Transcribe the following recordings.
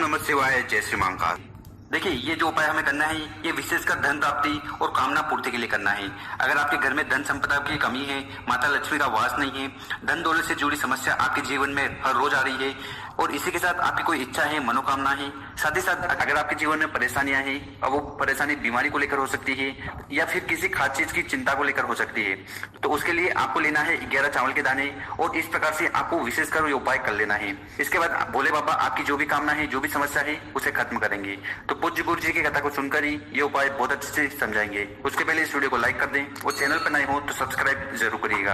नमः शिवाय, जय श्री महाकाल। देखिए, ये जो उपाय हमें करना है ये विशेषकर धन प्राप्ति और कामना पूर्ति के लिए करना है। अगर आपके घर में धन संपदा की कमी है, माता लक्ष्मी का वास नहीं है, धन दौलत से जुड़ी समस्या आपके जीवन में हर रोज आ रही है और इसी के साथ आपकी कोई इच्छा है, मनोकामना है, साथ ही साथ अगर आपके जीवन में परेशानियां हैं और वो परेशानी बीमारी को लेकर हो सकती है या फिर किसी खास चीज की चिंता को लेकर हो सकती है, तो उसके लिए आपको लेना है 11 चावल के दाने और इस प्रकार से आपको विशेषकर ये उपाय कर लेना है। इसके बाद भोले बाबा आपकी जो भी कामना है, जो भी समस्या है, उसे खत्म करेंगे। तो पूज्य गुरु जी की कथा को सुनकर ही ये उपाय बहुत अच्छे से समझाएंगे। उसके पहले इस वीडियो को लाइक कर दें और चैनल पर नए हो तो सब्सक्राइब जरूर करिएगा।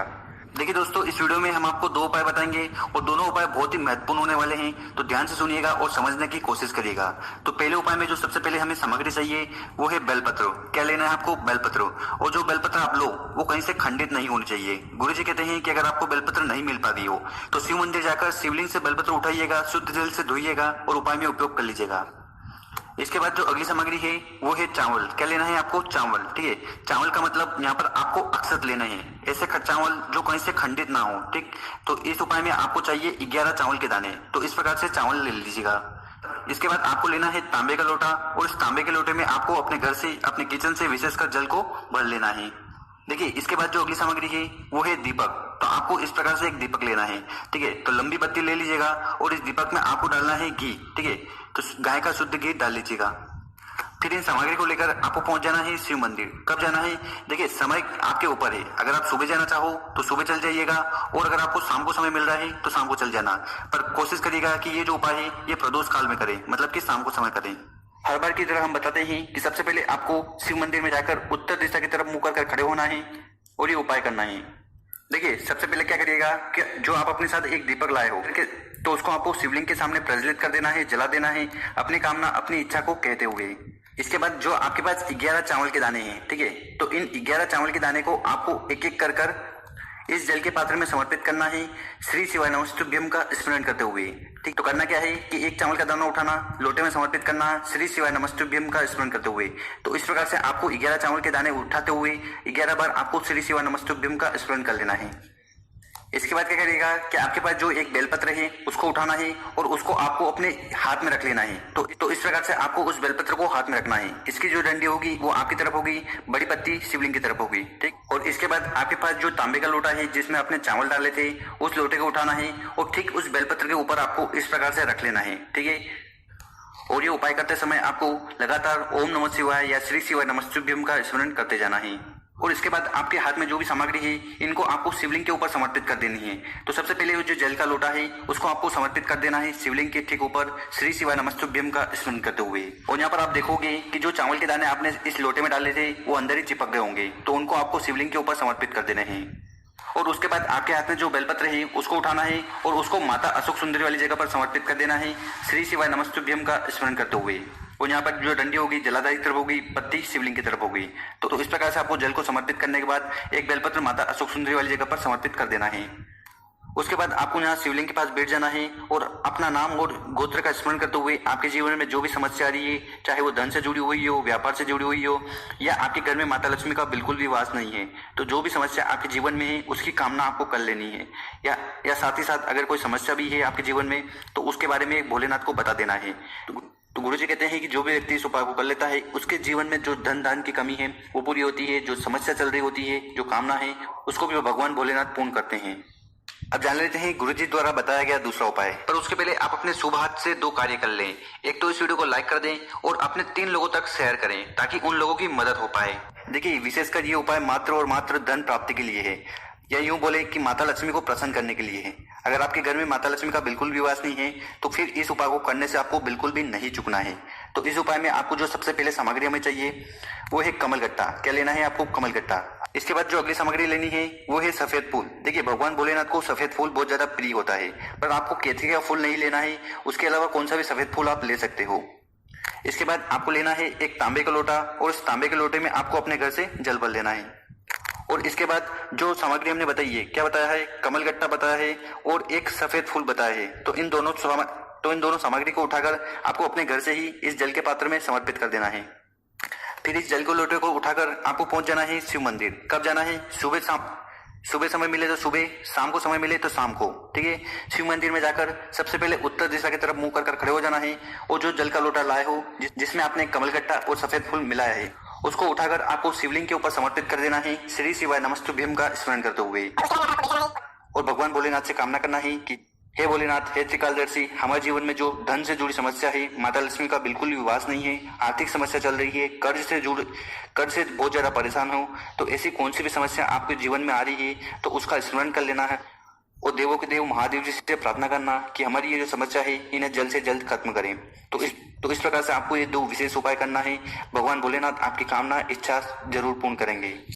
देखिए दोस्तों, इस वीडियो में हम आपको 2 उपाय बताएंगे और दोनों उपाय बहुत ही महत्वपूर्ण होने वाले हैं, तो ध्यान से सुनिएगा और समझने की कोशिश करिएगा। तो पहले उपाय में जो सबसे पहले हमें सामग्री चाहिए वो है बेलपत्र। क्या लेना है आपको? बेलपत्र। और जो बेलपत्र आप लो वो कहीं से खंडित नहीं होनी चाहिए। गुरु जी कहते हैं कि अगर आपको बेलपत्र नहीं मिल पाती हो तो शिव मंदिर जाकर शिवलिंग से बेलपत्र उठाइएगा, शुद्ध जल से धोइएगा और उपाय में उपयोग कर लीजिएगा। इसके बाद जो अगली सामग्री है वो है चावल। क्या लेना है आपको? चावल। ठीक है, चावल का मतलब यहाँ पर आपको अक्षत लेना है, ऐसे चावल जो कहीं से खंडित ना हो। ठीक, तो इस उपाय में आपको चाहिए 11 चावल के दाने, तो इस प्रकार से चावल ले लीजिएगा। इसके बाद आपको लेना है तांबे का लोटा और इस तांबे के लोटे में आपको अपने घर से, अपने किचन से विशेषकर जल को भर लेना है। देखिए, इसके बाद जो अगली सामग्री है वो है दीपक। तो आपको इस प्रकार से एक दीपक लेना है। ठीक है, तो लंबी बत्ती ले लीजिएगा और इस दीपक में आपको डालना है घी। ठीक है, तो गाय का शुद्ध घी डाल लीजिएगा। फिर इन सामग्री को लेकर आपको पहुंच जाना है शिव मंदिर। कब जाना है? देखिए, समय आपके ऊपर है। अगर आप सुबह जाना चाहो तो सुबह चल जाइएगा और अगर आपको शाम को समय मिल रहा है तो शाम को चल जाना, पर कोशिश करिएगा कि ये जो उपाय है ये प्रदोष काल में करें, मतलब कि शाम को समय करें। हर बार की तरह हम बताते हैं कि सबसे पहले आपको शिव मंदिर में जाकर उत्तर दिशा की तरफ मुंह कर खड़े होना है और ये उपाय करना है। देखिए, सबसे पहले क्या करिएगा कि जो आप अपने साथ एक दीपक लाए हो, तो उसको आपको शिवलिंग के सामने प्रज्वलित कर देना है, जला देना है, अपनी कामना, अपनी इच्छा को कहते हुए। इसके बाद जो आपके पास 11 चावल के दाने हैं, ठीक है, तो इन 11 चावल के दाने को आपको एक एक कर कर इस जल के पात्र में समर्पित करना है, श्री शिवाय नमस्तुभ्यम का स्मरण करते हुए। ठीक, तो करना क्या है कि एक चावल का दाना उठाना, लोटे में समर्पित करना, श्री शिवाय नमस्तुभ्यम का स्मरण करते हुए। तो इस प्रकार से आपको 11 चावल के दाने उठाते हुए 11 बार आपको श्री शिवाय नमस्तुभ्यम का स्मरण कर लेना है। इसके बाद क्या करिएगा कि आपके पास जो एक बेलपत्र है उसको उठाना है और उसको आपको अपने हाथ में रख लेना है। तो इस प्रकार से आपको उस बेलपत्र को हाथ में रखना है। इसकी जो डंडी होगी वो आपकी तरफ होगी, बड़ी पत्ती शिवलिंग की तरफ होगी। ठीक, और इसके बाद आपके पास जो तांबे का लोटा है जिसमें आपने चावल डाले थे उस लोटे को उठाना है और ठीक उस बेलपत्र के ऊपर आपको इस प्रकार से रख लेना है। ठीक है, और ये उपाय करते समय आपको लगातार ओम नमः शिवाय या श्री शिवाय नमस्तुभ्यम का स्मरण करते जाना है। और इसके बाद आपके हाथ में जो भी सामग्री है इनको आपको शिवलिंग के ऊपर समर्पित कर देनी है। तो सबसे पहले जो जल का लोटा है उसको आपको समर्पित कर देना है शिवलिंग के ठीक ऊपर श्री शिवाय नमस्तुभ्यम का स्मरण करते हुए। और यहाँ पर आप देखोगे कि जो चावल के दाने आपने इस लोटे में डाले थे वो अंदर ही चिपक गए होंगे, तो उनको आपको शिवलिंग के ऊपर समर्पित कर देने हैं। और उसके बाद आपके हाथ में जो बेलपत्र है उसको उठाना है और उसको माता अशोक सुंदरी वाली जगह पर समर्पित कर देना है, श्री शिवाय नमस्तुभ्यम का स्मरण करते हुए। और यहाँ पर जो डंडी होगी जलाधारी की तरफ होगी, पत्ती शिवलिंग की तरफ होगी। तो इस प्रकार से आपको जल को समर्पित करने के बाद एक बेलपत्र माता अशोक सुंदरी वाली जगह पर समर्पित कर देना है। उसके बाद आपको यहाँ शिवलिंग के पास बैठ जाना है और अपना नाम और गोत्र का स्मरण करते हुए आपके जीवन में जो भी समस्या आ रही है, चाहे वो धन से जुड़ी हुई हो, व्यापार से जुड़ी हुई हो, या आपके घर में माता लक्ष्मी का बिल्कुल भी वास नहीं है, तो जो भी समस्या आपके जीवन में है उसकी कामना आपको कर लेनी है। या साथ ही साथ अगर कोई समस्या भी है आपके जीवन में तो उसके बारे में भोलेनाथ को बता देना है। तो गुरु जी कहते हैं कि जो भी व्यक्ति इस उपाय को कर लेता है उसके जीवन में जो धन दान की कमी है वो पूरी होती है, जो समस्या चल रही होती है, जो कामना है उसको भी भगवान भोलेनाथ पूर्ण करते हैं। अब जान लेते हैं गुरु जी द्वारा बताया गया दूसरा उपाय। पर उसके पहले आप अपने शुभ हाथ से 2 कार्य कर लें। एक तो इस वीडियो को लाइक कर दें और अपने 3 लोगों तक शेयर करें ताकि उन लोगों की मदद हो पाए। देखिए, विशेषकर ये उपाय मात्र और मात्र धन प्राप्ति के लिए है, या यूं बोले कि माता लक्ष्मी को प्रसन्न करने के लिए है। अगर आपके घर में माता लक्ष्मी का बिल्कुल भी वास नहीं है तो फिर इस उपाय को करने से आपको बिल्कुल भी नहीं चूकना है। तो इस उपाय में आपको जो सबसे पहले सामग्री हमें चाहिए वो है कमल गट्टा। क्या लेना है आपको? कमल गट्टा। इसके बाद जो अगली सामग्री लेनी है वो है सफेद फूल। देखिए, भगवान भोलेनाथ को सफेद फूल बहुत ज्यादा प्रिय होता है, पर आपको केतकी का फूल नहीं लेना है, उसके अलावा कौन सा भी सफेद फूल आप ले सकते हो। इसके बाद आपको लेना है एक तांबे का लोटा और इस तांबे के लोटे में आपको अपने घर से जल भर लेना है। और इसके बाद जो सामग्री हमने बताई है, क्या बताया है? कमल गट्टा बताया है और एक सफेद फूल बताया है। तो इन दोनों सामग्री को उठाकर आपको अपने घर से ही इस जल के पात्र में समर्पित कर देना है। फिर इस जल को लोटे को उठाकर आपको पहुंच जाना है शिव मंदिर। कब जाना है? सुबह शाम सुबह समय मिले तो सुबह, शाम को समय मिले तो शाम को, ठीक है। शिव मंदिर में जाकर सबसे पहले उत्तर दिशा की तरफ मुंह कर खड़े हो जाना है और जो जल का लोटा लाए हो जिसमें आपने कमलगट्टा और सफेद फूल मिलाया है उसको उठाकर आपको शिवलिंग के ऊपर समर्पित कर देना है, श्री शिवाय नमस्तुभ्यम का स्मरण करते हुए। और भगवान भोलेनाथ से कामना करना है कि हे भोलेनाथ, हे त्रिकालदर्शी, हमारे जीवन में जो धन से जुड़ी समस्या है, माता लक्ष्मी का बिल्कुल भी वास नहीं है, आर्थिक समस्या चल रही है, कर्ज से बहुत ज्यादा परेशान हो, तो ऐसी कौन सी भी समस्या आपके जीवन में आ रही है तो उसका स्मरण कर लेना है और देवों के देव महादेव जी से प्रार्थना करना कि हमारी ये जो समस्या है इन्हें जल्द से जल्द खत्म करें। तो इस प्रकार से आपको ये 2 विशेष उपाय करना है। भगवान भोलेनाथ आपकी कामना इच्छा जरूर पूर्ण करेंगे।